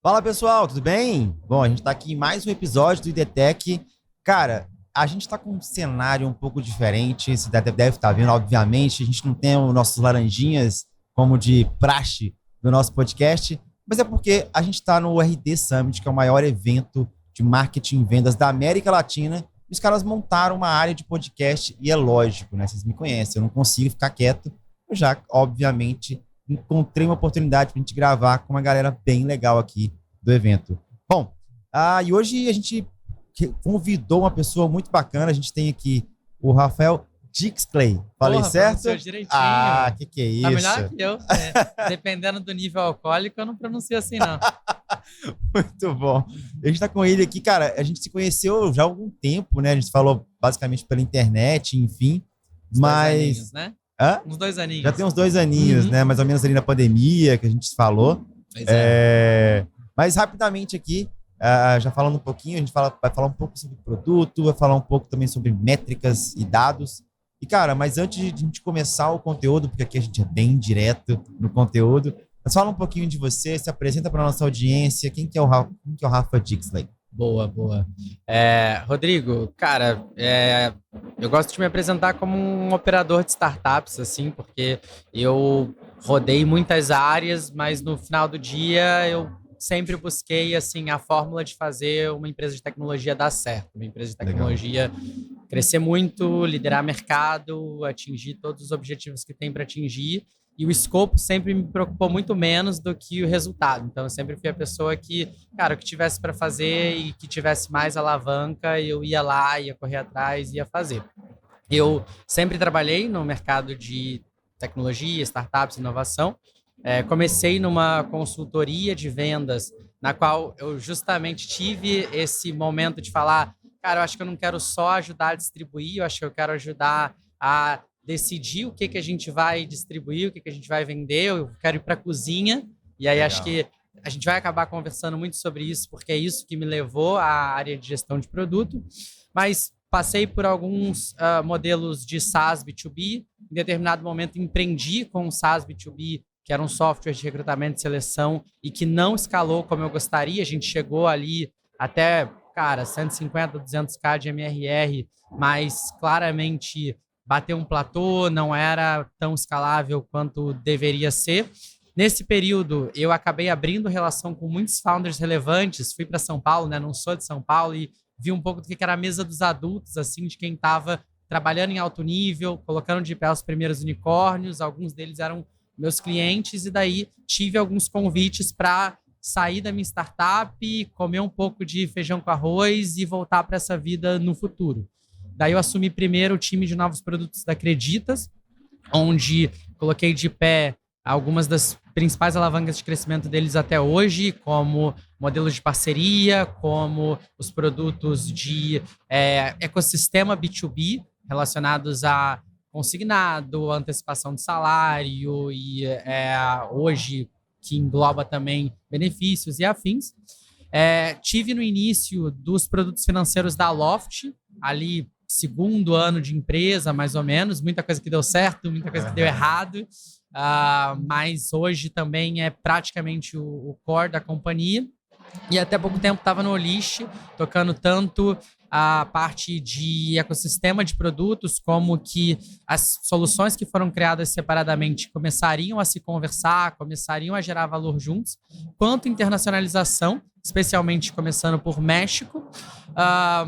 Fala pessoal, tudo bem? Bom, a gente está aqui em mais um episódio do IDTech. Cara, a gente está com um cenário um pouco diferente, você deve estar vendo, obviamente. A gente não tem os nossos laranjinhas como de praxe do nosso podcast, mas é porque a gente está no RD Summit, que é o maior evento de marketing e vendas da América Latina. E os caras montaram uma área de podcast e é lógico, né? Vocês me conhecem, eu não consigo ficar quieto. Eu já, obviamente, encontrei uma oportunidade para a gente gravar com uma galera bem legal aqui do evento. Bom, e hoje a gente convidou uma pessoa muito bacana. A gente tem aqui o Rafael Dixclay. Falei certo? Pronunciou direitinho. Que é isso? Tá melhor que eu. Dependendo do nível alcoólico, eu não pronuncio assim, não. Muito bom. A gente tá com ele aqui, cara. A gente se conheceu já há algum tempo, né? A gente falou basicamente pela internet, enfim. Uns mas. 2 aninhos, né? Hã? Uns 2 aninhos. Já tem uns 2 aninhos, né? Mais ou menos ali na pandemia que a gente falou. Pois é. Mas rapidamente aqui, já falando um pouquinho, a gente vai falar um pouco sobre produto, vai falar um pouco também sobre métricas e dados. E, cara, mas antes de a gente começar o conteúdo, porque aqui a gente é bem direto no conteúdo, mas fala um pouquinho de você, se apresenta para nossa audiência. Quem que é o Rafa Dixlay? Boa. Rodrigo, cara, eu gosto de me apresentar como um operador de startups, assim, porque eu rodei muitas áreas, mas no final do dia eu sempre busquei, assim, a fórmula de fazer uma empresa de tecnologia dar certo, uma empresa de tecnologia crescer muito, liderar mercado, atingir todos os objetivos que tem para atingir. E o escopo sempre me preocupou muito menos do que o resultado. Então, eu sempre fui a pessoa que, cara, o que tivesse para fazer e que tivesse mais alavanca, eu ia lá, ia correr atrás, ia fazer. Eu sempre trabalhei no mercado de tecnologia, startups, inovação. Comecei numa consultoria de vendas, na qual eu justamente tive esse momento de falar, cara, eu acho que eu não quero só ajudar a distribuir, eu acho que eu quero ajudar a decidir o que a gente vai distribuir, o que a gente vai vender, eu quero ir para a cozinha, e aí acho que a gente vai acabar conversando muito sobre isso, porque é isso que me levou à área de gestão de produto, mas passei por alguns modelos de SaaS B2B, em determinado momento empreendi com o SaaS B2B, que era um software de recrutamento e seleção, e que não escalou como eu gostaria, a gente chegou ali até, cara, 150, 200k de MRR, mas claramente bateu um platô, não era tão escalável quanto deveria ser. Nesse período, eu acabei abrindo relação com muitos founders relevantes, fui para São Paulo, né? Não sou de São Paulo, e vi um pouco do que era a mesa dos adultos, assim, de quem estava trabalhando em alto nível, colocando de pé os primeiros unicórnios, alguns deles eram meus clientes, e daí tive alguns convites para sair da minha startup, comer um pouco de feijão com arroz e voltar para essa vida no futuro. Daí eu assumi primeiro o time de novos produtos da Acreditas, onde coloquei de pé algumas das principais alavancas de crescimento deles até hoje, como modelos de parceria, como os produtos de ecossistema B2B, relacionados a consignado, antecipação de salário e hoje que engloba também benefícios e afins. Tive no início dos produtos financeiros da Loft, ali segundo ano de empresa, mais ou menos, muita coisa que deu certo, muita coisa que deu errado, mas hoje também é praticamente o core da companhia. E até pouco tempo estava no Olish, tocando tanto a parte de ecossistema de produtos, como que as soluções que foram criadas separadamente começariam a se conversar, começariam a gerar valor juntos, quanto internacionalização, especialmente começando por México,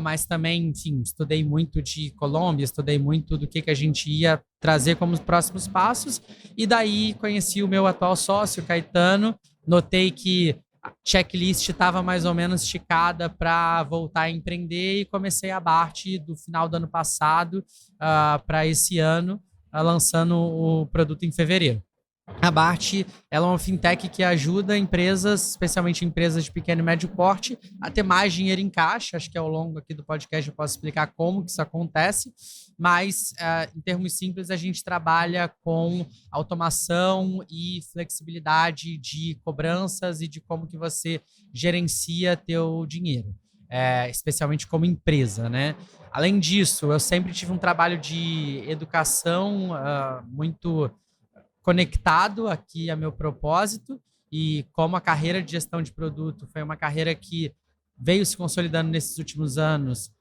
mas também, enfim, estudei muito de Colômbia, estudei muito do que a gente ia trazer como os próximos passos, e daí conheci o meu atual sócio, Caetano, notei que a checklist estava mais ou menos esticada para voltar a empreender, e comecei a Bart do final do ano passado para esse ano, lançando o produto em fevereiro. A Bart, ela é uma fintech que ajuda empresas, especialmente empresas de pequeno e médio porte, a ter mais dinheiro em caixa. Acho que ao longo aqui do podcast eu posso explicar como que isso acontece, mas em termos simples a gente trabalha com automação e flexibilidade de cobranças e de como que você gerencia teu dinheiro, especialmente como empresa, né? Além disso, eu sempre tive um trabalho de educação muito conectado aqui a meu propósito, e como a carreira de gestão de produto foi uma carreira que veio se consolidando nesses últimos anos,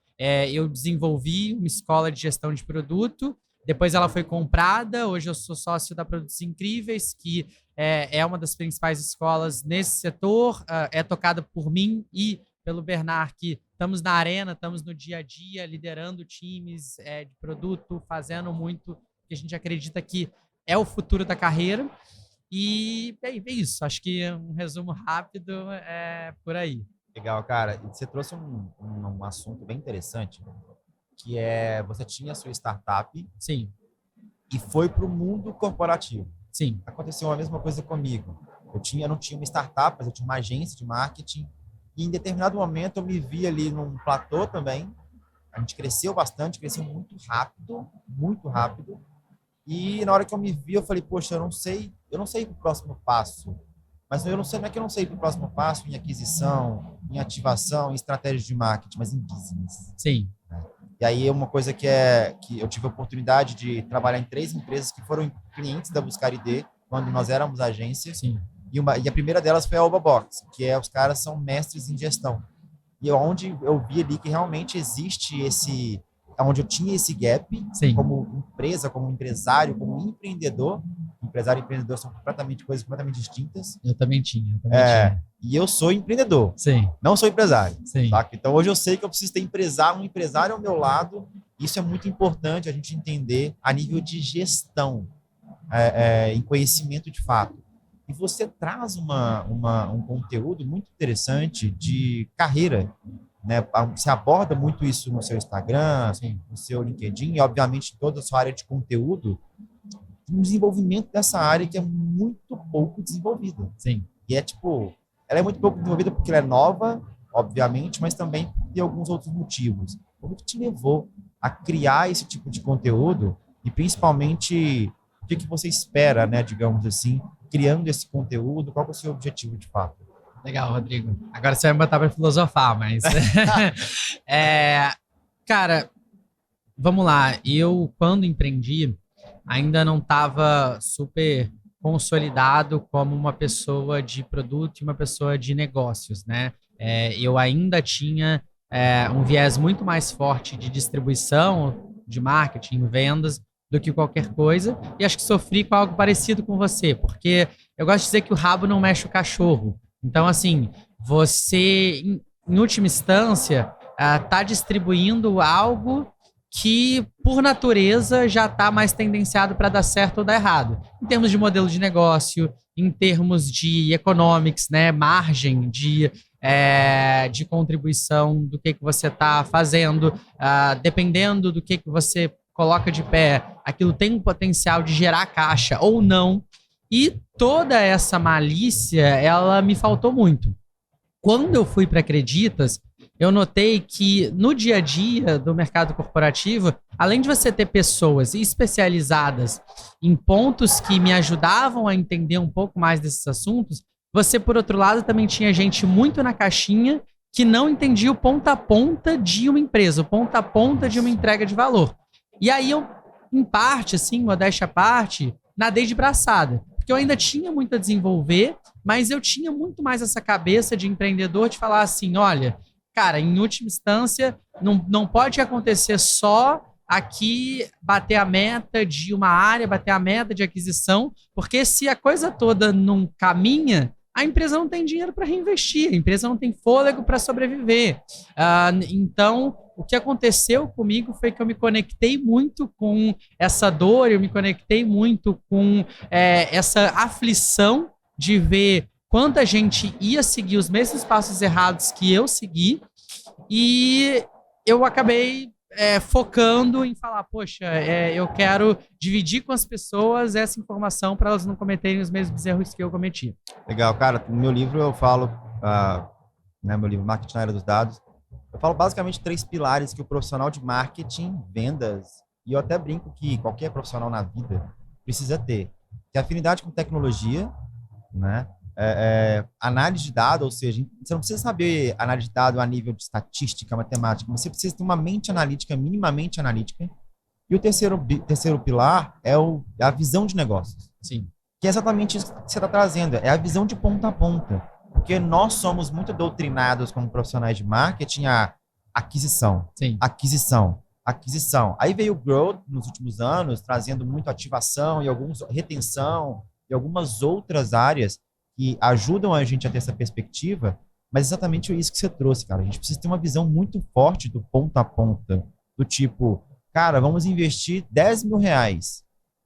eu desenvolvi uma escola de gestão de produto, depois ela foi comprada, hoje eu sou sócio da Produtos Incríveis, que é uma das principais escolas nesse setor, é tocada por mim e pelo Bernard, que estamos na arena, estamos no dia a dia, liderando times de produto, fazendo muito, que a gente acredita que é o futuro da carreira. E é isso, acho que um resumo rápido é por aí. Legal, cara. E você trouxe um assunto bem interessante, que você tinha a sua startup Sim, e foi para o mundo corporativo. sim, Aconteceu a mesma coisa comigo. Eu não tinha uma startup, mas eu tinha uma agência de marketing e em determinado momento eu me vi ali num platô também. A gente cresceu bastante, cresceu muito rápido. E na hora que eu me vi, eu falei, poxa, eu não sei o próximo passo. Mas eu não sei, não é que eu não sei o próximo passo em aquisição, em ativação, em estratégia de marketing, mas em business. sim, E aí uma coisa que eu tive a oportunidade de trabalhar em 3 empresas que foram clientes da Buscar ID, quando nós éramos agência. sim, E a primeira delas foi a Oba Box, que os caras são mestres em gestão. E onde eu vi ali que realmente existe onde eu tinha esse gap, sim. como empresa, como empresário, como empreendedor. Empresário e empreendedor são coisas completamente distintas. Eu também tinha. E eu sou empreendedor, Sim, não sou empresário. sim, Saca? Então hoje eu sei que eu preciso ter um empresário ao meu lado. Isso é muito importante a gente entender a nível de gestão, em conhecimento de fato. E você traz um conteúdo muito interessante de carreira, né? Você aborda muito isso no seu Instagram, sim, no seu LinkedIn e, obviamente, toda a sua área de conteúdo, um desenvolvimento dessa área que é muito pouco desenvolvida. sim. E ela é muito pouco desenvolvida porque ela é nova, obviamente, mas também tem alguns outros motivos. O que te levou a criar esse tipo de conteúdo e, principalmente, o que você espera, né, digamos assim, criando esse conteúdo? Qual é o seu objetivo de fato? Legal, Rodrigo. Agora você vai me botar para filosofar, mas... Cara, vamos lá. Eu, quando empreendi, ainda não estava super consolidado como uma pessoa de produto e uma pessoa de negócios, né? Eu ainda tinha um viés muito mais forte de distribuição, de marketing, vendas, do que qualquer coisa. E acho que sofri com algo parecido com você, porque eu gosto de dizer que o rabo não mexe o cachorro. Então, assim, você, em última instância, está distribuindo algo que, por natureza, já está mais tendenciado para dar certo ou dar errado. Em termos de modelo de negócio, em termos de economics, né, margem de contribuição do que você está fazendo, dependendo do que você coloca de pé, aquilo tem um potencial de gerar caixa ou não. E toda essa malícia, ela me faltou muito. Quando eu fui para Acreditas, eu notei que no dia a dia do mercado corporativo, além de você ter pessoas especializadas em pontos que me ajudavam a entender um pouco mais desses assuntos, você, por outro lado, também tinha gente muito na caixinha que não entendia o ponta a ponta de uma empresa, o ponta a ponta de uma entrega de valor. E aí eu, em parte, assim, modéstia à parte, nadei de braçada. Porque eu ainda tinha muito a desenvolver, mas eu tinha muito mais essa cabeça de empreendedor de falar assim, olha, cara, em última instância, não pode acontecer só aqui bater a meta de uma área, bater a meta de aquisição, porque se a coisa toda não caminha, a empresa não tem dinheiro para reinvestir, a empresa não tem fôlego para sobreviver. Então, o que aconteceu comigo foi que eu me conectei muito com essa dor, eu me conectei muito com essa aflição de ver quanta gente ia seguir os mesmos passos errados que eu segui, e eu acabei focando em falar, poxa, eu quero dividir com as pessoas essa informação para elas não cometerem os mesmos erros que eu cometi. Legal, cara. No meu livro eu falo, meu livro Marketing na Era dos Dados, eu falo basicamente 3 pilares que o profissional de marketing, vendas, e eu até brinco que qualquer profissional na vida precisa ter. Que é afinidade com tecnologia, né? Análise de dados, ou seja, você não precisa saber análise de dados a nível de estatística, matemática, você precisa ter uma mente analítica, minimamente analítica. E o terceiro pilar é a visão de negócios. Sim. Que é exatamente isso que você está trazendo, é a visão de ponta a ponta. Porque nós somos muito doutrinados como profissionais de marketing a aquisição, Sim. aquisição, aquisição. Aí veio o growth nos últimos anos, trazendo muito ativação e alguns retenção e algumas outras áreas que ajudam a gente a ter essa perspectiva, mas exatamente isso que você trouxe, cara. A gente precisa ter uma visão muito forte do ponta a ponta, do tipo, cara, vamos investir R$ 10.000.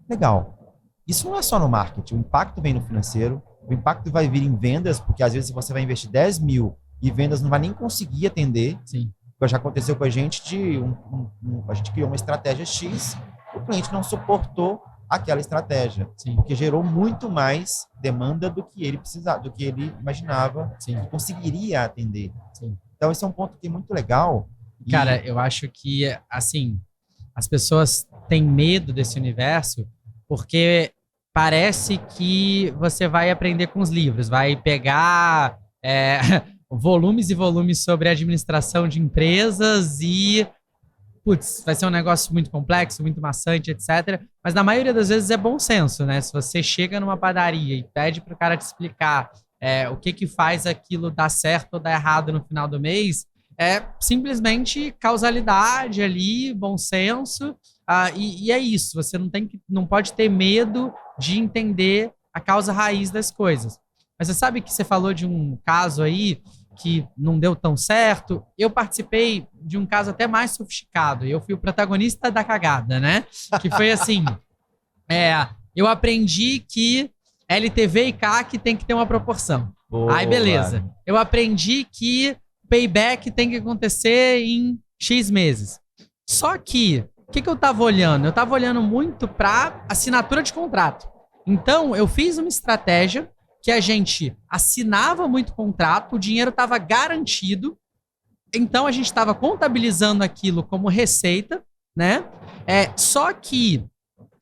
Legal. Isso não é só no marketing, o impacto vem no financeiro, o impacto vai vir em vendas, porque às vezes você vai investir 10 mil e vendas não vai nem conseguir atender. Sim. Já aconteceu com a gente a gente criou uma estratégia X, o cliente não suportou aquela estratégia, Sim. porque gerou muito mais demanda do que ele precisava, do que ele imaginava Sim. que conseguiria atender. Sim. Então esse é um ponto que é muito legal. Cara, eu acho que, assim, as pessoas têm medo desse universo porque parece que você vai aprender com os livros, vai pegar volumes e volumes sobre administração de empresas e, putz, vai ser um negócio muito complexo, muito maçante, etc. Mas na maioria das vezes é bom senso, né? Se você chega numa padaria e pede para o cara te explicar o que faz aquilo dar certo ou dar errado no final do mês, é simplesmente causalidade ali, bom senso, e é isso. Você não pode ter medo de entender a causa raiz das coisas. Mas você sabe que você falou de um caso aí que não deu tão certo. Eu participei de um caso até mais sofisticado. Eu fui o protagonista da cagada, né? Que foi assim, eu aprendi que LTV e CAC tem que ter uma proporção. Boa. Aí, beleza. Eu aprendi que payback tem que acontecer em X meses. Só que, o que eu estava olhando? Eu estava olhando muito para assinatura de contrato. Então, eu fiz uma estratégia que a gente assinava muito contrato, o dinheiro estava garantido, então a gente estava contabilizando aquilo como receita, né? Só que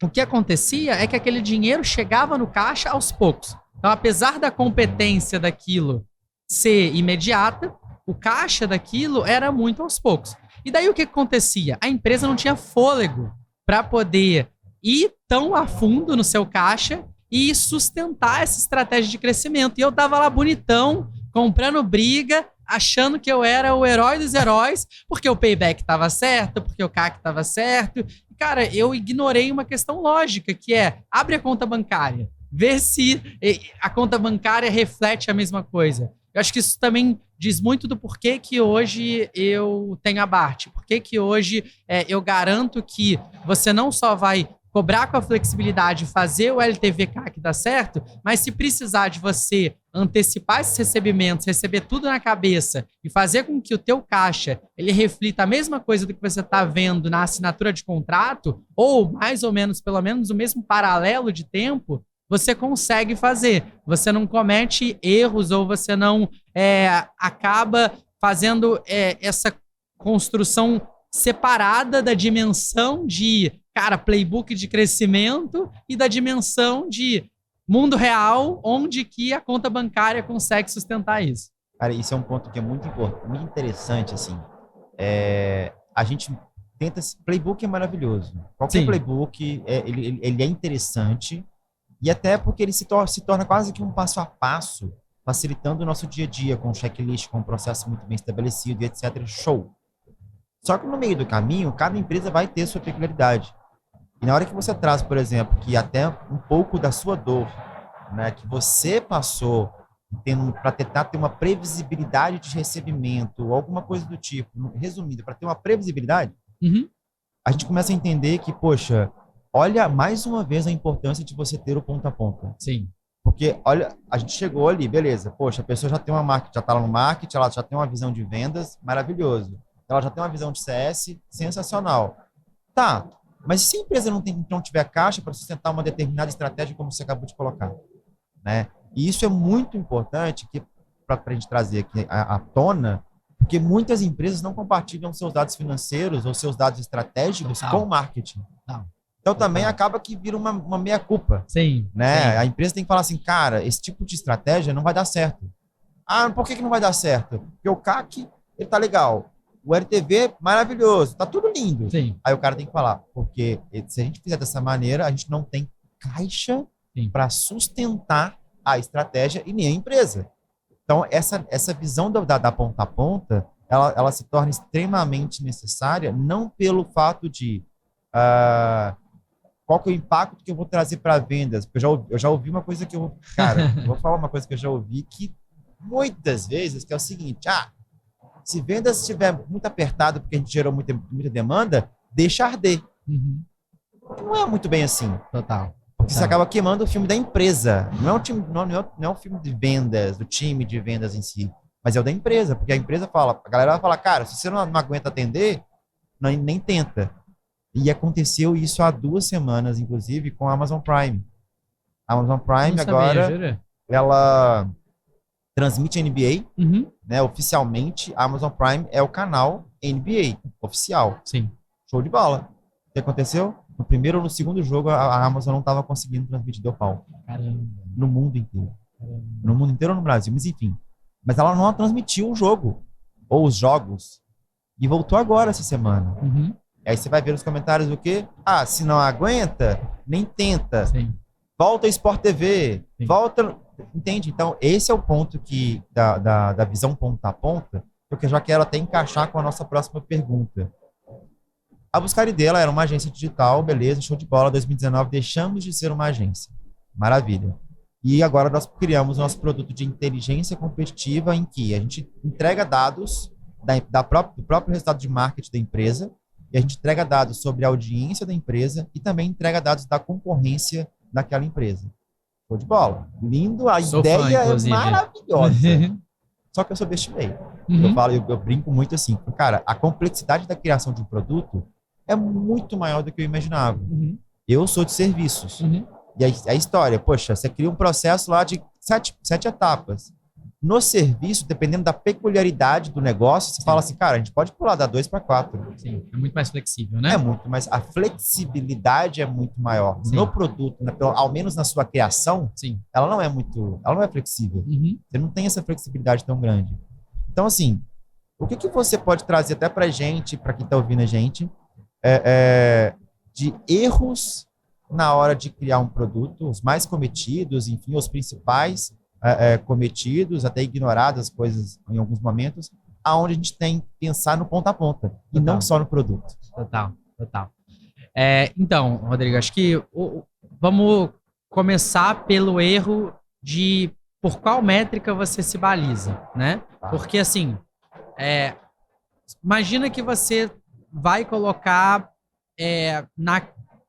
o que acontecia é que aquele dinheiro chegava no caixa aos poucos. Então, apesar da competência daquilo ser imediata, o caixa daquilo era muito aos poucos. E daí o que acontecia? A empresa não tinha fôlego para poder ir tão a fundo no seu caixa e sustentar essa estratégia de crescimento. E eu tava lá bonitão, comprando briga, achando que eu era o herói dos heróis, porque o payback tava certo, porque o CAC tava certo. E, cara, eu ignorei uma questão lógica, que abre a conta bancária, vê se a conta bancária reflete a mesma coisa. Eu acho que isso também diz muito do porquê que hoje eu tenho a Bart. Porquê que hoje eu garanto que você não só vai cobrar com a flexibilidade, fazer o LTV/CAC dar certo, mas se precisar de você antecipar esses recebimentos, receber tudo na cabeça e fazer com que o teu caixa ele reflita a mesma coisa do que você está vendo na assinatura de contrato, ou mais ou menos, pelo menos o mesmo paralelo de tempo, você consegue fazer. Você não comete erros ou você não acaba fazendo essa construção separada da dimensão de, playbook de crescimento e da dimensão de mundo real, onde que a conta bancária consegue sustentar isso. Cara, isso é um ponto que é muito importante, muito interessante, assim. A gente tenta... Playbook é maravilhoso. Qualquer playbook, ele é interessante, e até porque ele se torna quase que um passo a passo, facilitando o nosso dia a dia, com checklist, com um processo muito bem estabelecido e etc. Show! Só que no meio do caminho, cada empresa vai ter sua peculiaridade. E na hora que você traz, por exemplo, que até um pouco da sua dor, né, que você passou para tentar ter uma previsibilidade de recebimento, ou alguma coisa do tipo, resumindo, para ter uma previsibilidade, a gente começa a entender que, poxa, olha mais uma vez a importância de você ter o ponta a ponta. Sim. Porque, olha, a gente chegou ali, beleza, poxa, a pessoa já tem uma marketing, já está lá no marketing, ela já tem uma visão de vendas, maravilhoso. Ela já tem uma visão de CS, sensacional. Tá, mas e se a empresa não tiver caixa para sustentar uma determinada estratégia, como você acabou de colocar? Né? E isso é muito importante para a gente trazer aqui à tona, porque muitas empresas não compartilham seus dados financeiros ou seus dados estratégicos com o marketing. Então também acaba que vira uma meia-culpa. Sim, né? sim. A empresa tem que falar assim, cara, esse tipo de estratégia não vai dar certo. Ah, por que não vai dar certo? Porque o CAC, ele tá legal. O LTV, maravilhoso. Tá tudo lindo. Sim. Aí o cara tem que falar, porque se a gente fizer dessa maneira, a gente não tem caixa para sustentar a estratégia e nem a empresa. Então, essa visão da ponta a ponta, ela se torna extremamente necessária, não pelo fato de qual que é o impacto que eu vou trazer para vendas. Porque eu já ouvi uma coisa cara, eu vou falar uma coisa que eu já ouvi que muitas vezes, que é o seguinte, se vendas estiver muito apertado porque a gente gerou muita demanda, deixa arder. Uhum. Não é muito bem assim. Total. Porque você acaba queimando o filme da empresa. Não é um time, não é um filme de vendas, do time de vendas em si, mas é o da empresa, porque a empresa fala, a galera vai falar, cara, se você não aguenta atender, nem tenta. E aconteceu isso há 2 semanas, inclusive, com a Amazon Prime. A Amazon Prime agora, ela transmite a NBA, né? Oficialmente, a Amazon Prime é o canal NBA oficial. Sim. Show de bola. O que aconteceu? No primeiro ou no segundo jogo, a Amazon não estava conseguindo transmitir, deu pau. Caramba. No mundo inteiro. Caramba. No mundo inteiro ou no Brasil, mas enfim. Mas ela não transmitiu o jogo, ou os jogos. E voltou agora essa semana. Uhum. Aí você vai ver nos comentários o quê? Se não aguenta, nem tenta. Sim. Volta ao Sport TV. Sim. Volta... Entende? Então, esse é o ponto da visão ponta a ponta, porque eu já quero até encaixar com a nossa próxima pergunta. A Buscari dela era uma agência digital, beleza, show de bola, 2019, deixamos de ser uma agência. Maravilha. E agora nós criamos o nosso produto de inteligência competitiva, em que a gente entrega dados do próprio resultado de marketing da empresa, e a gente entrega dados sobre a audiência da empresa e também entrega dados da concorrência daquela empresa. Show de bola. Lindo, a ideia é maravilhosa. Só que eu subestimei. Eu brinco muito assim, cara, a complexidade da criação de um produto é muito maior do que eu imaginava. Eu sou de serviços. E a história, poxa, você cria um processo lá de 7 etapas. No serviço, dependendo da peculiaridade do negócio, você fala assim, cara, a gente pode pular da 2 para 4. Sim, é muito mais flexível, né? É muito, mas a flexibilidade é muito maior. Sim. No produto, ao menos na sua criação, sim, ela não é flexível. Você não tem essa flexibilidade tão grande. Então, assim, o que você pode trazer até pra gente, para quem tá ouvindo a gente, de erros na hora de criar um produto, os mais cometidos, enfim, os principais cometidos, até ignoradas coisas em alguns momentos, aonde a gente tem que pensar no ponta a ponta, e não só no produto. Total. Então, Rodrigo, acho que vamos começar pelo erro de por qual métrica você se baliza, né? Porque, assim, imagina que você vai colocar na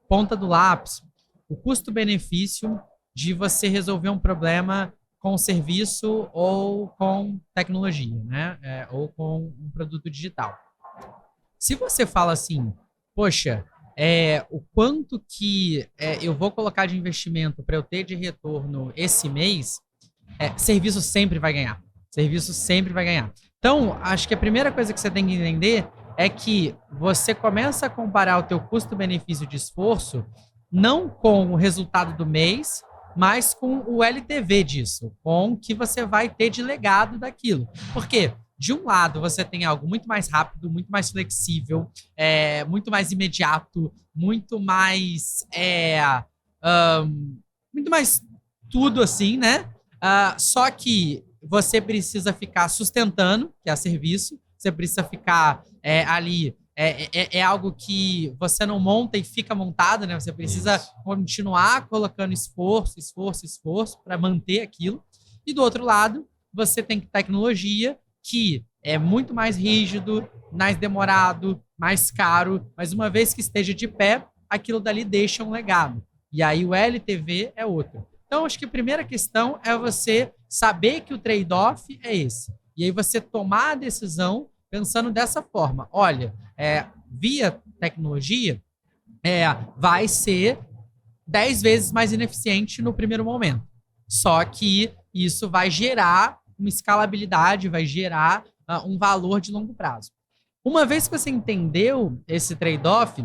ponta do lápis o custo-benefício de você resolver um problema com serviço ou com tecnologia, né? Ou com um produto digital. Se você fala assim, poxa, o quanto que eu vou colocar de investimento para eu ter de retorno esse mês, serviço sempre vai ganhar. Serviço sempre vai ganhar. Então, acho que a primeira coisa que você tem que entender é que você começa a comparar o teu custo-benefício de esforço não com o resultado do mês, mas com o LTV disso, com o que você vai ter de legado daquilo. Por quê? De um lado, você tem algo muito mais rápido, muito mais flexível, muito mais imediato, muito mais tudo assim, né? Só que você precisa ficar sustentando, que é serviço, você precisa ficar ali. É algo que você não monta e fica montado, né? Você precisa continuar colocando esforço para manter aquilo. E do outro lado, você tem tecnologia que é muito mais rígido, mais demorado, mais caro, mas uma vez que esteja de pé, aquilo dali deixa um legado. E aí o LTV é outro. Então, acho que a primeira questão é você saber que o trade-off é esse. E aí você tomar a decisão pensando dessa forma. Olha, via tecnologia, vai ser 10 vezes mais ineficiente no primeiro momento. Só que isso vai gerar uma escalabilidade, vai gerar um valor de longo prazo. Uma vez que você entendeu esse trade-off,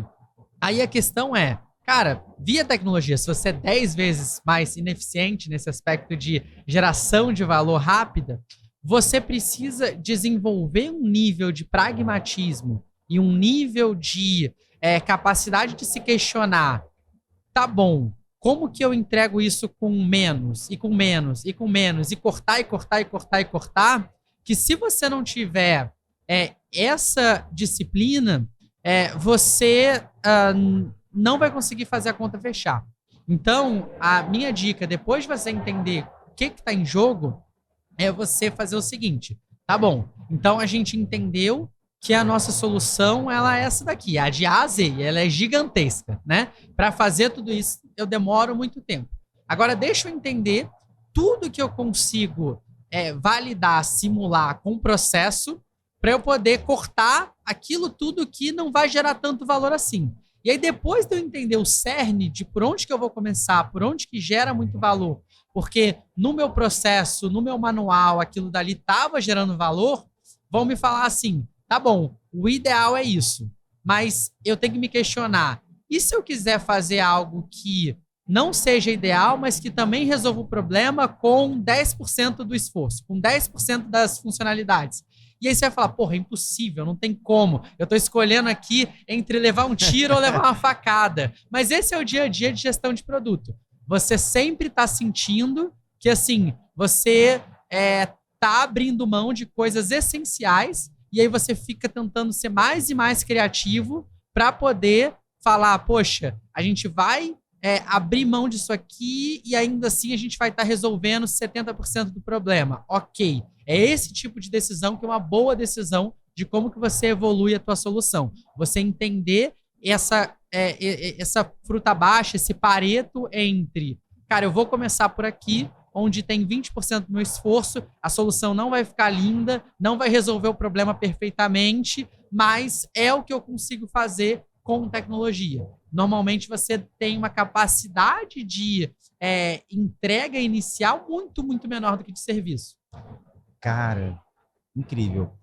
aí a questão é, cara, via tecnologia, se você é 10 vezes mais ineficiente nesse aspecto de geração de valor rápida, você precisa desenvolver um nível de pragmatismo e um nível de capacidade de se questionar. Tá bom, como que eu entrego isso com menos, e com menos, e com menos, e cortar, e cortar, e cortar, e cortar, que se você não tiver essa disciplina, você não vai conseguir fazer a conta fechar. Então, a minha dica, depois de você entender o que está em jogo, é você fazer o seguinte, tá bom, então a gente entendeu que a nossa solução ela é essa daqui, a de A a Z, ela é gigantesca, né? Para fazer tudo isso, eu demoro muito tempo. Agora, deixa eu entender tudo que eu consigo validar, simular com o processo para eu poder cortar aquilo tudo que não vai gerar tanto valor assim. E aí, depois de eu entender o cerne de por onde que eu vou começar, por onde que gera muito valor, porque no meu processo, no meu manual, aquilo dali estava gerando valor, vão me falar assim, tá bom, o ideal é isso, mas eu tenho que me questionar, e se eu quiser fazer algo que não seja ideal, mas que também resolva o problema com 10% do esforço, com 10% das funcionalidades? E aí você vai falar, porra, é impossível, não tem como. Eu estou escolhendo aqui entre levar um tiro ou levar uma facada. Mas esse é o dia a dia de gestão de produto. Você sempre está sentindo que, assim, você está abrindo mão de coisas essenciais e aí você fica tentando ser mais e mais criativo para poder falar, poxa, a gente vai abrir mão disso aqui e ainda assim a gente vai estar resolvendo 70% do problema. Ok. É esse tipo de decisão que é uma boa decisão de como que você evolui a tua solução. Você entender essa fruta baixa, esse pareto entre, cara, eu vou começar por aqui, onde tem 20% do meu esforço, a solução não vai ficar linda, não vai resolver o problema perfeitamente, mas é o que eu consigo fazer com tecnologia. Normalmente você tem uma capacidade de entrega inicial muito, muito menor do que de serviço. Cara, incrível.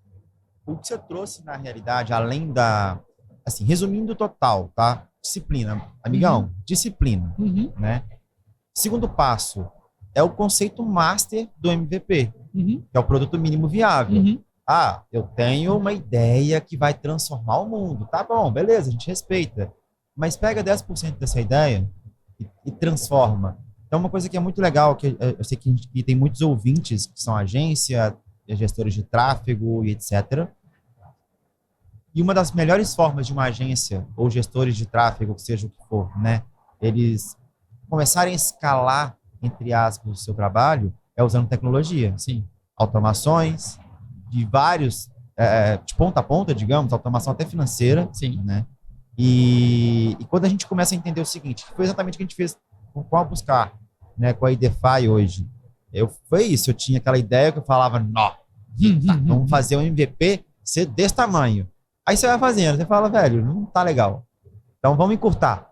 O que você trouxe na realidade, além da... Assim, resumindo total, tá? Disciplina. Amigão, disciplina, né? Segundo passo é o conceito master do MVP, que é o produto mínimo viável. Ah, eu tenho uma ideia que vai transformar o mundo. Tá bom, beleza, a gente respeita. Mas pega 10% dessa ideia e transforma. Então, uma coisa que é muito legal, que eu sei que tem muitos ouvintes que são agência, gestores de tráfego e etc. E uma das melhores formas de uma agência ou gestores de tráfego, que seja o que for, né, eles começarem a escalar, entre aspas, o seu trabalho, é usando tecnologia. Sim. Automações, de vários, de ponta a ponta, digamos, automação até financeira. Sim. Né? E quando a gente começa a entender o seguinte, que foi exatamente o que a gente fez com a Buscar, né, com a IDEFI hoje. Foi isso, eu tinha aquela ideia que eu falava, vamos fazer um MVP ser desse tamanho. Aí você vai fazendo, você fala, velho, não tá legal. Então vamos encurtar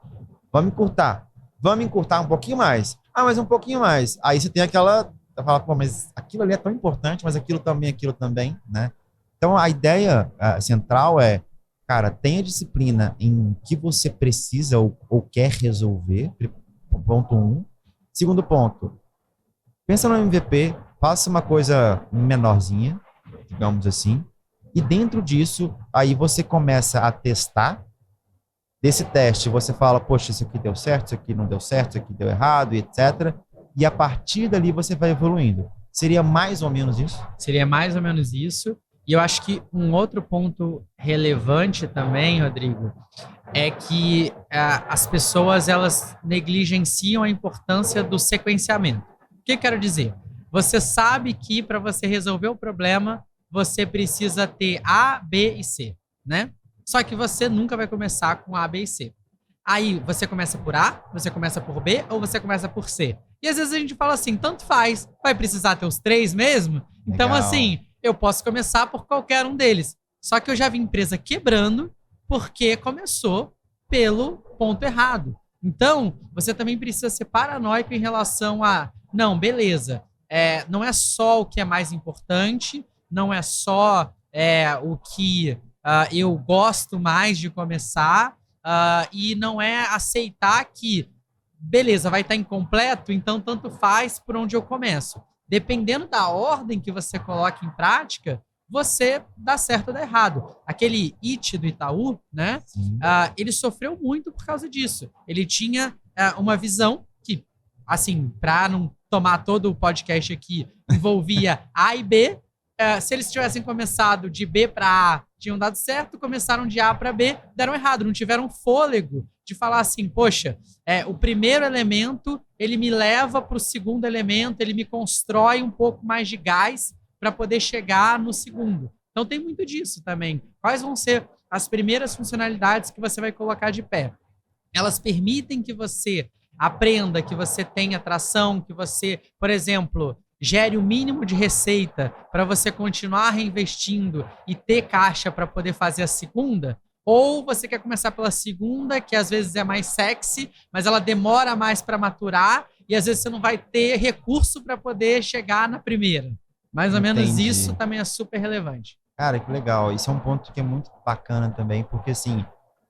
um pouquinho mais. Ah, mas um pouquinho mais. Aí você tem aquela, você fala, pô, mas aquilo ali é tão importante, mas aquilo também, né? Então a ideia central é, cara, tenha disciplina em que você precisa ou quer resolver, ponto 1. Segundo ponto, pensa no MVP, faça uma coisa menorzinha, digamos assim, e dentro disso, aí você começa a testar. Desse teste, você fala, poxa, isso aqui deu certo, isso aqui não deu certo, isso aqui deu errado, e etc. E a partir dali você vai evoluindo. Seria mais ou menos isso? Seria mais ou menos isso. E eu acho que um outro ponto relevante também, Rodrigo, é que as pessoas elas negligenciam a importância do sequenciamento. O que eu quero dizer? Você sabe que para você resolver o problema, você precisa ter A, B e C, né? Só que você nunca vai começar com A, B e C. Aí você começa por A, você começa por B ou você começa por C. E às vezes a gente fala assim, tanto faz, vai precisar ter os 3 mesmo? Legal. Então assim, eu posso começar por qualquer um deles. Só que eu já vi empresa quebrando porque começou pelo ponto errado. Então, você também precisa ser paranoico em relação a, não, beleza, não é só o que é mais importante, não é só o que eu gosto mais de começar, e não é aceitar que, beleza, vai estar incompleto, então tanto faz por onde eu começo. Dependendo da ordem que você coloca em prática, você dá certo ou dá errado. Aquele It do Itaú, né? Ele sofreu muito por causa disso. Ele tinha uma visão assim, para não tomar todo o podcast aqui, envolvia A e B. Se eles tivessem começado de B para A, tinham dado certo, começaram de A para B, deram errado, não tiveram fôlego de falar assim, poxa, o primeiro elemento, ele me leva para o segundo elemento, ele me constrói um pouco mais de gás para poder chegar no segundo. Então tem muito disso também. Quais vão ser as primeiras funcionalidades que você vai colocar de pé? Elas permitem que você aprenda, que você tenha tração, que você, por exemplo, gere o mínimo de receita para você continuar reinvestindo e ter caixa para poder fazer a segunda? Ou você quer começar pela segunda, que às vezes é mais sexy, mas ela demora mais para maturar e às vezes você não vai ter recurso para poder chegar na primeira. Mais ou menos isso também é super relevante. Cara, que legal. Isso é um ponto que é muito bacana também, porque assim,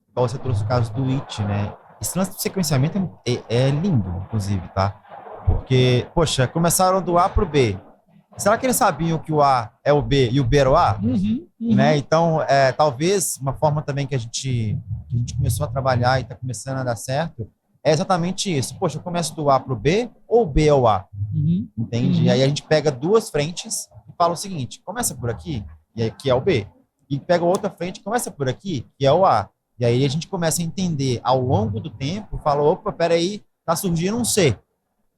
igual você trouxe o caso do It, né? Esse lance de sequenciamento é lindo, inclusive, tá? Porque, poxa, começaram do A pro B. Será que eles sabiam que o A é o B e o B era o A? Né? Então, talvez uma forma também que a gente começou a trabalhar e está começando a dar certo é exatamente isso. Poxa, eu começo do A pro B ou o B é o A? Entende? E aí a gente pega duas frentes e fala o seguinte, começa por aqui, e aqui é o B. E pega outra frente, começa por aqui, que é o A. E aí a gente começa a entender ao longo do tempo, fala, opa, peraí, tá surgindo um C.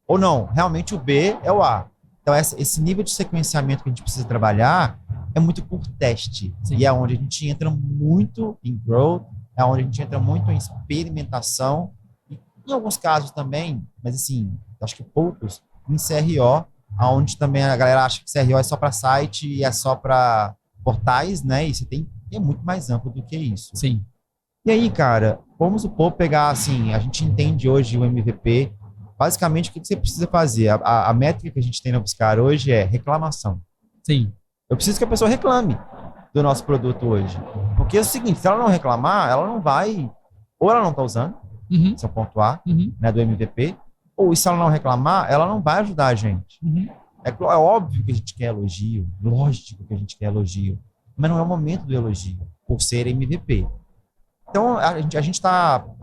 Ou não, realmente o B é o A. Então, esse nível de sequenciamento que a gente precisa trabalhar é muito por teste. Sim. E é onde a gente entra muito em growth, é onde a gente entra muito em experimentação, e em alguns casos também, mas assim, acho que poucos, em CRO, onde também a galera acha que CRO é só para site e é só para portais, né? E é muito mais amplo do que isso. Sim. E aí, cara, vamos supor pegar, assim, a gente entende hoje o MVP. Basicamente, o que você precisa fazer? A métrica que a gente tem na Buscar hoje é reclamação. Sim. Eu preciso que a pessoa reclame do nosso produto hoje. Porque é o seguinte, se ela não reclamar, ela não vai... Ou ela não está usando, esse é o ponto A, né, do MVP, ou se ela não reclamar, ela não vai ajudar a gente. É óbvio que a gente quer elogio, lógico que a gente quer elogio, mas não é o momento do elogio, por ser MVP. Então, a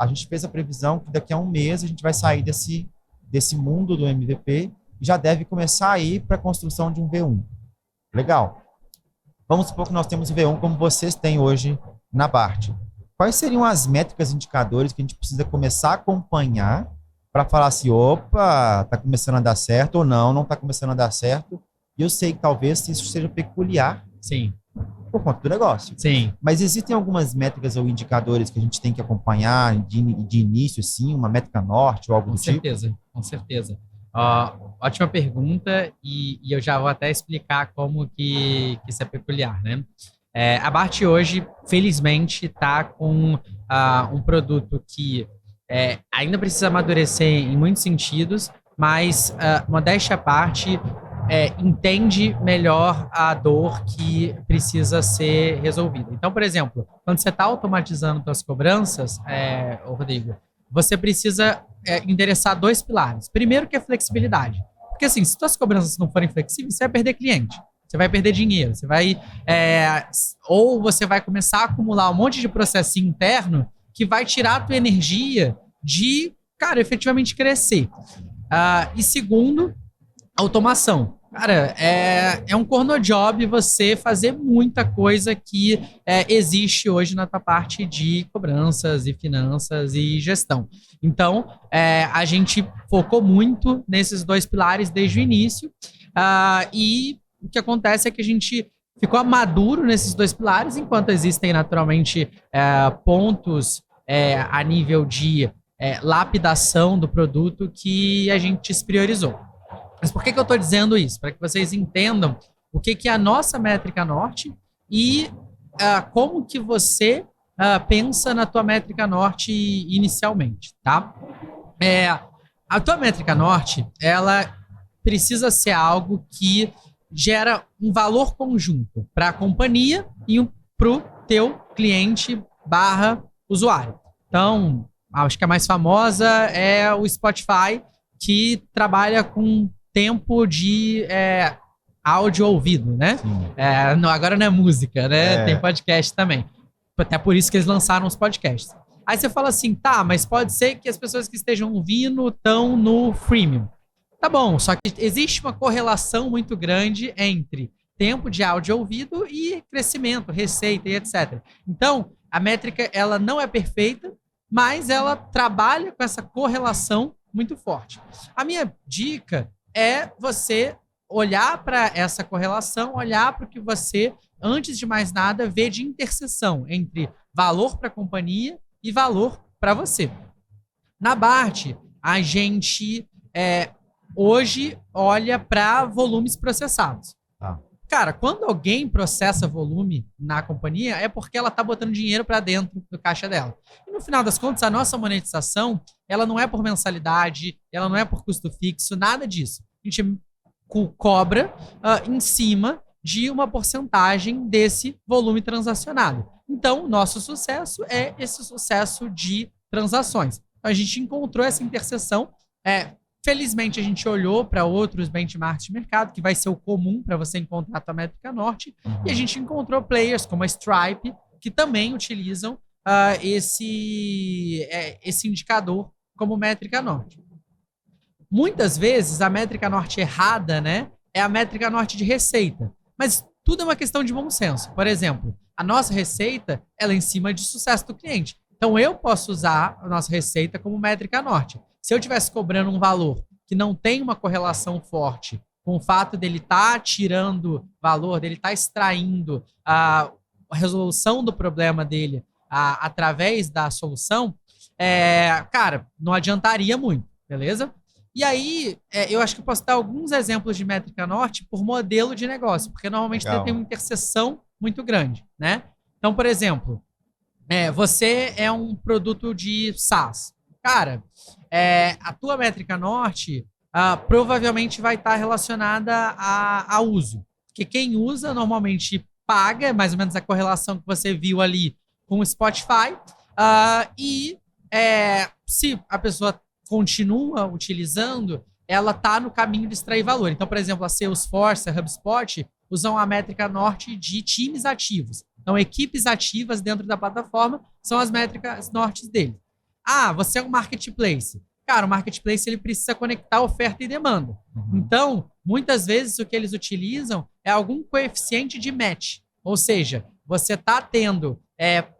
gente fez a previsão que daqui a um mês a gente vai sair desse mundo do MVP e já deve começar a ir para a construção de um V1. Legal. Vamos supor que nós temos o V1 como vocês têm hoje na BART. Quais seriam as métricas, indicadores que a gente precisa começar a acompanhar para falar assim, opa, está começando a dar certo ou não está começando a dar certo? E eu sei que talvez isso seja peculiar. Sim. Por conta do negócio. Sim. Mas existem algumas métricas ou indicadores que a gente tem que acompanhar de início, sim, uma métrica norte ou algo do tipo? Com certeza. Ótima pergunta e eu já vou até explicar como que isso é peculiar, né? A BART hoje, felizmente, está com um produto que ainda precisa amadurecer em muitos sentidos, mas, modéstia à parte, entende melhor a dor que precisa ser resolvida. Então, por exemplo, quando você está automatizando suas cobranças, Rodrigo, você precisa endereçar dois pilares. Primeiro, que é flexibilidade. Porque, assim, se suas cobranças não forem flexíveis, você vai perder cliente. Você vai perder dinheiro. Você vai... ou você vai começar a acumular um monte de processinho interno que vai tirar a tua energia de, cara, efetivamente crescer. E segundo, automação. Cara, é um corno job você fazer muita coisa que existe hoje na tua parte de cobranças e finanças e gestão. Então, a gente focou muito nesses dois pilares desde o início e o que acontece é que a gente ficou maduro nesses dois pilares, enquanto existem naturalmente pontos a nível de lapidação do produto que a gente se priorizou. Mas por que eu estou dizendo isso? Para que vocês entendam o que é a nossa métrica norte e como que você pensa na tua métrica norte inicialmente, tá? A tua métrica norte, ela precisa ser algo que gera um valor conjunto para a companhia e para o teu cliente / usuário. Então, acho que a mais famosa é o Spotify, que trabalha com tempo de áudio ouvido, né? Agora não é música, né? Tem podcast também. Até por isso que eles lançaram os podcasts. Aí você fala assim, tá, mas pode ser que as pessoas que estejam ouvindo estão no freemium. Tá bom, só que existe uma correlação muito grande entre tempo de áudio ouvido e crescimento, receita e etc. Então, a métrica, ela não é perfeita, mas ela trabalha com essa correlação muito forte. A minha dica é você olhar para essa correlação, olhar para o que você, antes de mais nada, vê de interseção entre valor para a companhia e valor para você. Na BART, a gente hoje olha para volumes processados. Tá. Cara, quando alguém processa volume na companhia, é porque ela está botando dinheiro para dentro do caixa dela. E no final das contas, a nossa monetização, ela não é por mensalidade, ela não é por custo fixo, nada disso. A gente cobra em cima de uma porcentagem desse volume transacionado. Então, o nosso sucesso é esse sucesso de transações. Então, a gente encontrou essa interseção. Felizmente, a gente olhou para outros benchmarks de mercado, que vai ser o comum para você encontrar a tua métrica norte, e a gente encontrou players como a Stripe, que também utilizam esse indicador como métrica norte. Muitas vezes, a métrica norte errada, né, é a métrica norte de receita. Mas tudo é uma questão de bom senso. Por exemplo, a nossa receita ela é em cima de sucesso do cliente. Então, eu posso usar a nossa receita como métrica norte. Se eu estivesse cobrando um valor que não tem uma correlação forte com o fato dele estar tirando valor, dele estar extraindo a resolução do problema dele através da solução, cara, não adiantaria muito, beleza? E aí, eu acho que eu posso dar alguns exemplos de métrica norte por modelo de negócio, porque normalmente tem uma interseção muito grande, né? Então, por exemplo, você é um produto de SaaS. Cara, a tua métrica norte provavelmente vai estar relacionada a uso. Porque quem usa normalmente paga, mais ou menos a correlação que você viu ali com o Spotify. Se a pessoa continua utilizando, ela está no caminho de extrair valor. Então, por exemplo, a Salesforce, a HubSpot, usam a métrica norte de times ativos. Então, equipes ativas dentro da plataforma são as métricas nortes dele. Você é um marketplace. Cara, o marketplace ele precisa conectar oferta e demanda. Então, muitas vezes o que eles utilizam é algum coeficiente de match. Ou seja, você está tendo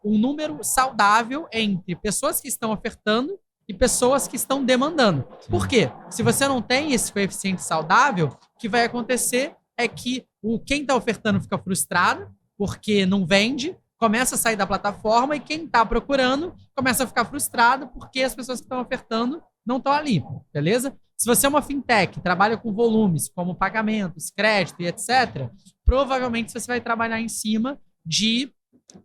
um número saudável entre pessoas que estão ofertando e pessoas que estão demandando. Por quê? Se você não tem esse coeficiente saudável, o que vai acontecer é que quem está ofertando fica frustrado porque não vende, começa a sair da plataforma e quem está procurando começa a ficar frustrado porque as pessoas que estão ofertando não estão ali, beleza? Se você é uma fintech, trabalha com volumes como pagamentos, crédito e etc., provavelmente você vai trabalhar em cima de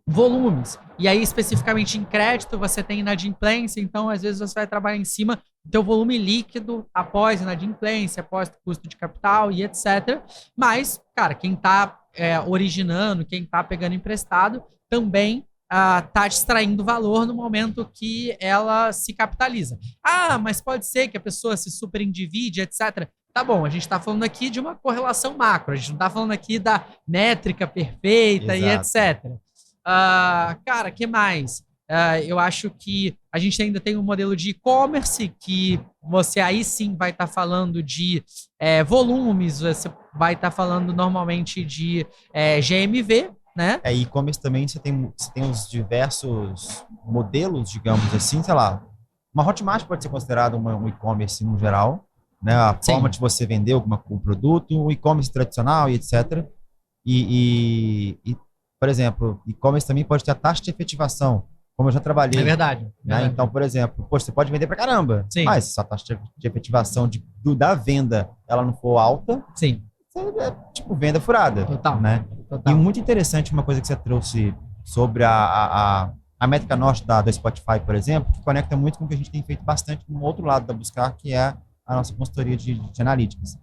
volumes. E aí, especificamente em crédito, você tem inadimplência, então às vezes você vai trabalhar em cima do teu volume líquido após inadimplência, após custo de capital e etc. Mas, cara, quem está originando, quem está pegando emprestado, também está extraindo valor no momento que ela se capitaliza. Mas pode ser que a pessoa se superendivide, etc. Tá bom, a gente está falando aqui de uma correlação macro, a gente não está falando aqui da métrica perfeita. Exato. E etc. Cara, que mais? Eu acho que a gente ainda tem um modelo de e-commerce que você aí sim vai estar falando de volumes, você vai estar falando normalmente de GMV, né? E-commerce também você tem os diversos modelos, digamos assim, sei lá. Uma Hotmart pode ser considerada um e-commerce no geral, né? A forma de você vender um produto, um e-commerce tradicional e etc. E, por exemplo, e-commerce também pode ter a taxa de efetivação, como eu já trabalhei. É verdade. Né? Então, por exemplo, você pode vender pra caramba, sim, mas se a taxa de efetivação da venda ela não for alta, sim, é tipo venda furada. Total. Né? Total. E muito interessante uma coisa que você trouxe sobre a métrica norte do Spotify, por exemplo, que conecta muito com o que a gente tem feito bastante no outro lado da Buscar, que é a nossa consultoria de analytics.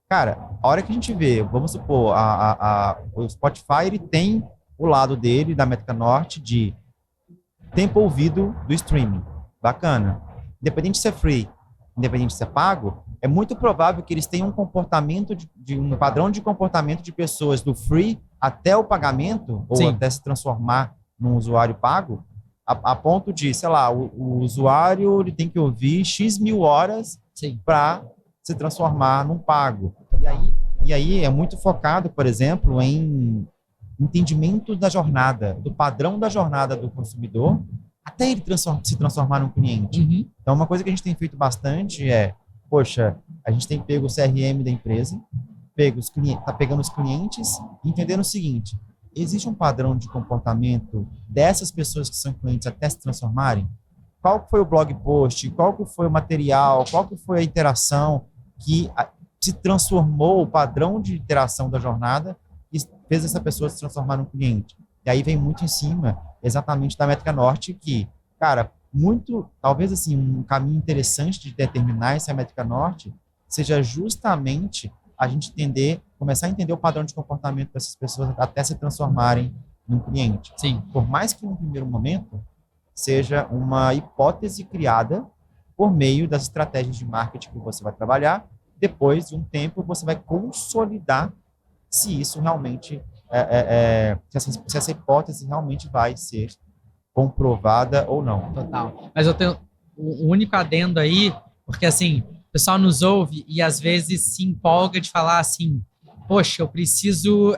Cara, a hora que a gente vê, vamos supor, o Spotify ele tem o lado dele, da métrica norte, de tempo ouvido do streaming. Bacana. Independente de ser free, independente de ser pago, é muito provável que eles tenham um comportamento, um padrão de comportamento de pessoas do free até o pagamento, ou sim, até se transformar num usuário pago, a ponto de, sei lá, o usuário ele tem que ouvir X mil horas para se transformar num pago. E aí é muito focado, por exemplo, em entendimento da jornada, do padrão da jornada do consumidor, até ele se transformar num cliente. Uhum. Então, uma coisa que a gente tem feito bastante poxa, a gente tem pego o CRM da empresa, tá pegando os clientes e entendendo o seguinte: existe um padrão de comportamento dessas pessoas que são clientes até se transformarem? Qual que foi o blog post? Qual que foi o material? Qual que foi a interação que se transformou o padrão de interação da jornada e fez essa pessoa se transformar num cliente? E aí vem muito em cima exatamente da métrica norte que, cara, talvez assim, um caminho interessante de determinar essa métrica norte seja justamente a gente começar a entender o padrão de comportamento dessas pessoas até se transformarem num cliente. Sim. Por mais que no primeiro momento seja uma hipótese criada por meio das estratégias de marketing que você vai trabalhar, depois de um tempo você vai consolidar se isso realmente, se essa hipótese realmente vai ser comprovada ou não. Total. Mas eu tenho o único adendo aí, porque assim, o pessoal nos ouve e às vezes se empolga de falar assim, poxa, eu preciso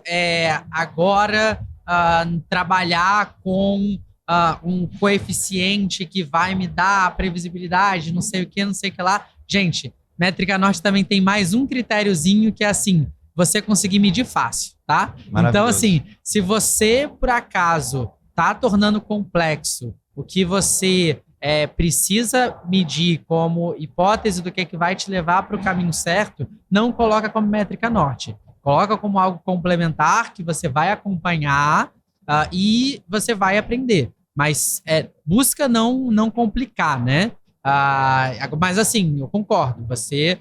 agora trabalhar com um coeficiente que vai me dar a previsibilidade, não sei o que lá. Gente, Métrica Norte também tem mais um critériozinho que é assim, você conseguir medir fácil, tá? Então, assim, se você, por acaso, tá tornando complexo o que você precisa medir como hipótese do que vai te levar para o caminho certo, não coloca como Métrica Norte. Coloca como algo complementar que você vai acompanhar e você vai aprender. Mas busca não complicar, né? Mas assim, eu concordo. Você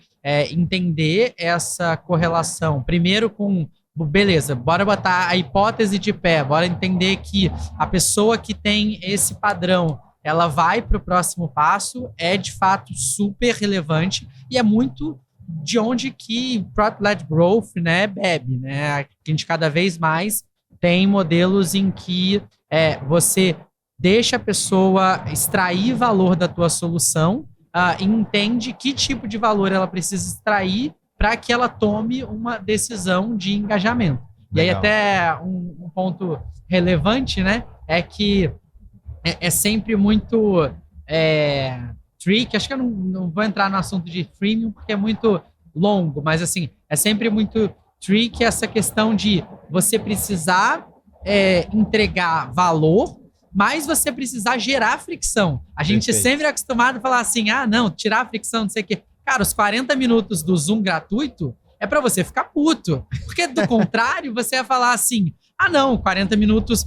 entender essa correlação, primeiro com, beleza, bora botar a hipótese de pé, bora entender que a pessoa que tem esse padrão, ela vai para o próximo passo, é de fato super relevante e é muito de onde que Product-Led Growth, né, bebe, né? A gente cada vez mais tem modelos em que você deixa a pessoa extrair valor da tua solução e entende que tipo de valor ela precisa extrair para que ela tome uma decisão de engajamento. Legal. E aí até um ponto relevante, né, é que é sempre muito tricky. Acho que eu não vou entrar no assunto de freemium porque é muito longo, mas assim, é sempre muito tricky essa questão de você precisar entregar valor, mas você precisar gerar fricção. A gente sempre é acostumado a falar assim, não, tirar a fricção, não sei o quê. Cara, os 40 minutos do Zoom gratuito é para você ficar puto. Porque, do contrário, você ia falar assim, não, 40 minutos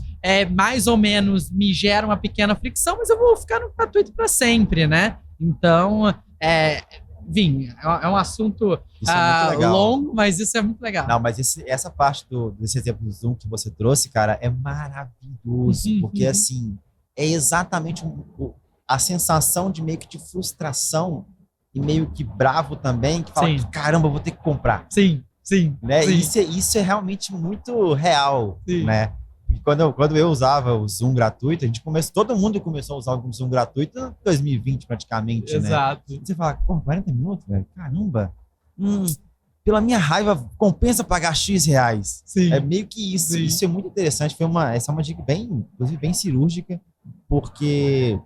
mais ou menos me gera uma pequena fricção, mas eu vou ficar no gratuito para sempre, né? Então, Vim, é um assunto longo, mas isso é muito legal. Não, mas essa parte desse exemplo do Zoom que você trouxe, cara, é maravilhoso, porque assim, é exatamente a sensação de meio que de frustração e meio que bravo também, que fala, caramba, eu vou ter que comprar. Sim. Né? Sim. Isso é realmente muito real, né? E quando eu usava o Zoom gratuito, todo mundo começou a usar o Zoom gratuito em 2020 praticamente, Exato. né? Você fala, 40 minutos, velho? Caramba! Pela minha raiva, compensa pagar X reais. Sim. É meio que isso. Sim. Isso é muito interessante. Essa é uma dica inclusive bem cirúrgica, porque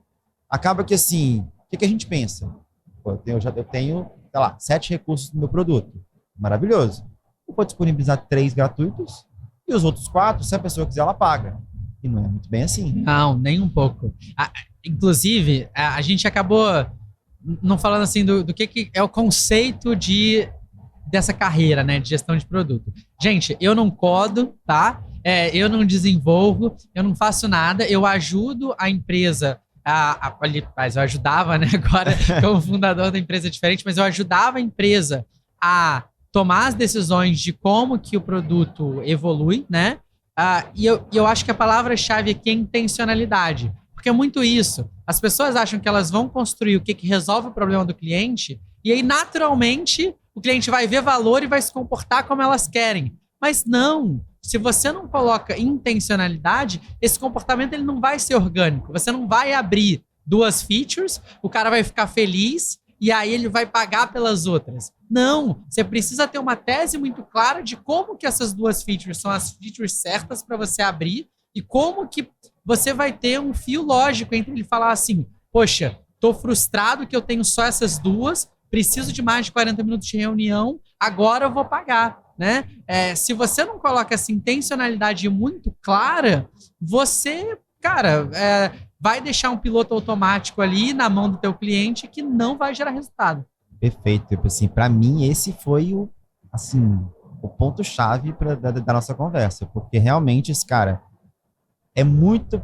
acaba que assim, o que a gente pensa? Pô, eu tenho, sei lá, 7 recursos no meu produto. Maravilhoso. Eu vou disponibilizar 3 gratuitos e os outros 4, se a pessoa quiser, ela paga. E não é muito bem assim. Não, nem um pouco. Inclusive, a gente acabou não falando assim do que é o conceito dessa carreira, né, de gestão de produto. Gente, eu não codo, tá? Eu não desenvolvo, eu não faço nada, eu ajudo a empresa mas eu ajudava, né, agora como fundador da empresa diferente, mas eu ajudava a empresa a tomar as decisões de como que o produto evolui, né? E eu acho que a palavra-chave aqui é intencionalidade. Porque é muito isso. As pessoas acham que elas vão construir o que resolve o problema do cliente e aí, naturalmente, o cliente vai ver valor e vai se comportar como elas querem. Mas não. Se você não coloca intencionalidade, esse comportamento ele não vai ser orgânico. Você não vai abrir 2 features, o cara vai ficar feliz e aí ele vai pagar pelas outras. Não, você precisa ter uma tese muito clara de como que essas 2 features são as features certas para você abrir e como que você vai ter um fio lógico entre ele falar assim, poxa, tô frustrado que eu tenho só essas 2, preciso de mais de 40 minutos de reunião, agora eu vou pagar. Né? Se você não coloca essa intencionalidade muito clara, você, cara, vai deixar um piloto automático ali na mão do teu cliente que não vai gerar resultado. Perfeito. Assim, para mim, esse foi o ponto-chave da nossa conversa, porque realmente esse cara é muito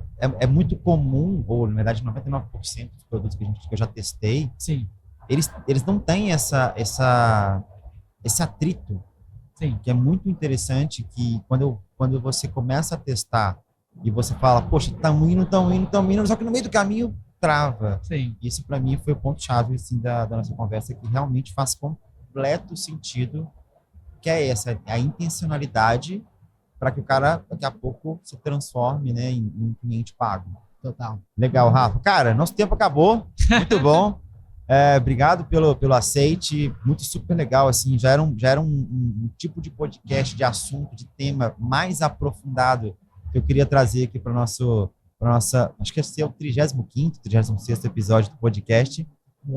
comum, ou na verdade 99% dos produtos que eu já testei, sim, eles não têm esse atrito. Sim. Que é muito interessante que quando você começa a testar e você fala, poxa, tão indo, só que no meio do caminho trava. Sim. Isso para mim foi o ponto-chave assim, da nossa conversa, que realmente faz completo sentido, que é a intencionalidade para que o cara daqui a pouco se transforme, né, em um cliente pago. Total. Legal, Rafa. Cara, nosso tempo acabou, muito bom. Obrigado pelo aceite, muito super legal, assim, já era um tipo de podcast, de assunto, de tema mais aprofundado que eu queria trazer aqui para nossa, acho que esse é o 35º, 36º episódio do podcast.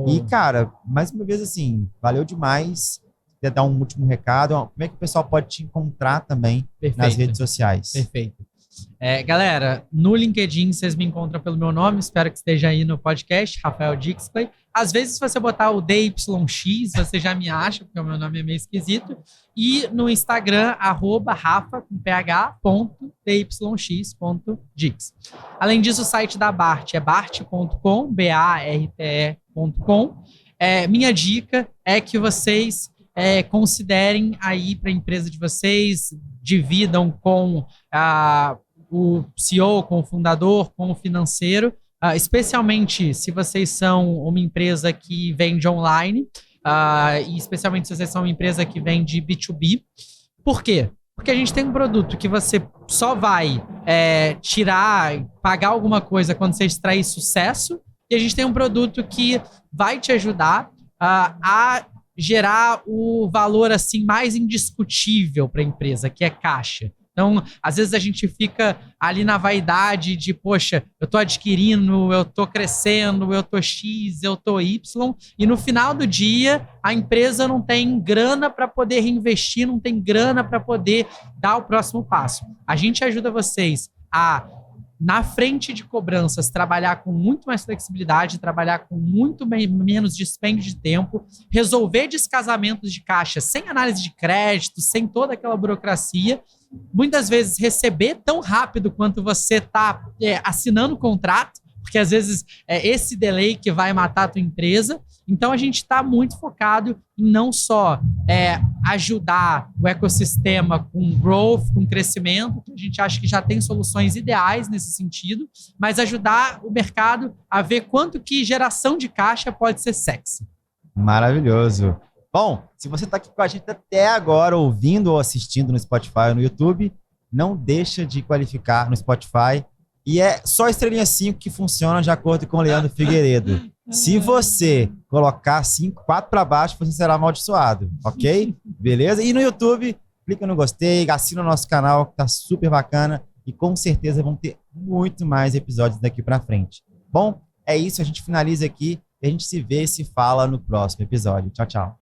E, cara, mais uma vez, assim, valeu demais. Quer dar um último recado? Como é que o pessoal pode te encontrar também nas redes sociais? Perfeito. Galera, no LinkedIn vocês me encontram pelo meu nome, espero que esteja aí no podcast, Rafael Dixley. Às vezes, se você botar o DYX, você já me acha, porque o meu nome é meio esquisito. E no Instagram, @rafa.dYx.dix. Além disso, o site da Bart é barte.com, barte.com. Minha dica é que vocês considerem aí para a empresa de vocês, dividam com o CEO, com o fundador, com o financeiro, especialmente se vocês são uma empresa que vende online, e especialmente se vocês são uma empresa que vende B2B. Por quê? Porque a gente tem um produto que você só vai pagar alguma coisa quando você extrair sucesso, e a gente tem um produto que vai te ajudar a gerar o valor assim mais indiscutível para a empresa, que é caixa. Então, às vezes a gente fica ali na vaidade de, poxa, eu estou adquirindo, eu estou crescendo, eu estou X, eu estou Y, e no final do dia a empresa não tem grana para poder reinvestir, não tem grana para poder dar o próximo passo. A gente ajuda vocês a, na frente de cobranças, trabalhar com muito mais flexibilidade, trabalhar com muito menos dispêndio de tempo, resolver descasamentos de caixa sem análise de crédito, sem toda aquela burocracia, muitas vezes receber tão rápido quanto você está assinando o contrato, porque às vezes é esse delay que vai matar a tua empresa. Então a gente está muito focado em não só ajudar o ecossistema com growth, com crescimento, que a gente acha que já tem soluções ideais nesse sentido, mas ajudar o mercado a ver quanto que geração de caixa pode ser sexy. Maravilhoso. Bom, se você está aqui com a gente até agora, ouvindo ou assistindo no Spotify ou no YouTube, não deixa de qualificar no Spotify. E é só estrelinha 5 que funciona de acordo com o Leandro Figueiredo. Se você colocar 4 para baixo, você será amaldiçoado, ok? Beleza? E no YouTube, clica no gostei, assina o nosso canal, que tá super bacana. E com certeza vão ter muito mais episódios daqui para frente. Bom, é isso, a gente finaliza aqui. E a gente se vê e se fala no próximo episódio. Tchau, tchau.